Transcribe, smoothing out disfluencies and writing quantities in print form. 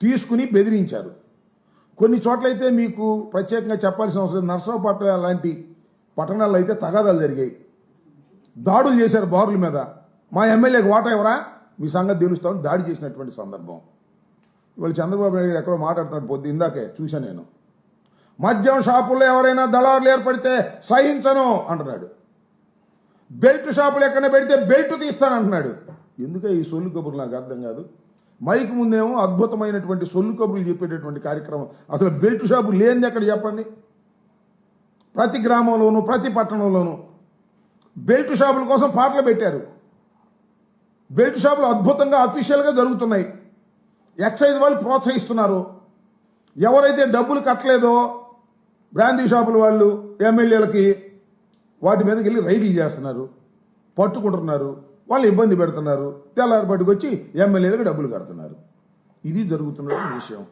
తీసుకుని బెదిరించారు. కొన్ని చోట్లయితే మీకు ప్రత్యేకంగా చెప్పాల్సిన అవసరం, నర్సరావుపేట లాంటి పట్టణాల్లో అయితే తగాదాలు జరిగాయి, దాడులు చేశారు బారుల మీద. మా ఎమ్మెల్యేకి ఓటా ఎవరా, మీ సంగతి తెలుస్తామని దాడి చేసినటువంటి సందర్భం. ఇవాళ చంద్రబాబు నాయుడు గారు ఎక్కడో మాట్లాడుతున్నాడు, పొద్దు ఇందాకే చూశాను నేను. మద్యం షాపుల్లో ఎవరైనా దళారులు ఏర్పడితే సహించను అంటున్నాడు. బెల్ట్ షాపులు ఎక్కడ పెడితే బెల్ట్ తీస్తానంటున్నాడు. ఎందుకే ఈ సొల్లు కబుర్లు నాకు అర్థం కాదు. మైక్ ముందేమో అద్భుతమైనటువంటి సొల్లు కబుర్లు చెప్పేటటువంటి కార్యక్రమం. అసలు బెల్ట్ షాపు లేనిది ఎక్కడ చెప్పండి. ప్రతి గ్రామంలోనూ ప్రతి పట్టణంలోనూ బెల్ట్ షాపుల కోసం పాటలు పెట్టారు. బెల్ట్ షాపులు అద్భుతంగా అఫీషియల్గా జరుగుతున్నాయి. ఎక్సైజ్ వాళ్ళు ప్రోత్సహిస్తున్నారు. ఎవరైతే డబ్బులు కట్టలేదో బ్రాందీ షాపుల వాళ్ళు ఎమ్మెల్యేలకి వాటి మీదకి వెళ్ళి రైడీ చేస్తున్నారు, పట్టుకుంటున్నారు, వాళ్ళు ఇబ్బంది పెడుతున్నారు. తెల్లారి పట్టుకొచ్చి ఎమ్మెల్యేలకు డబ్బులు కడుతున్నారు. ఇది జరుగుతున్న విషయం.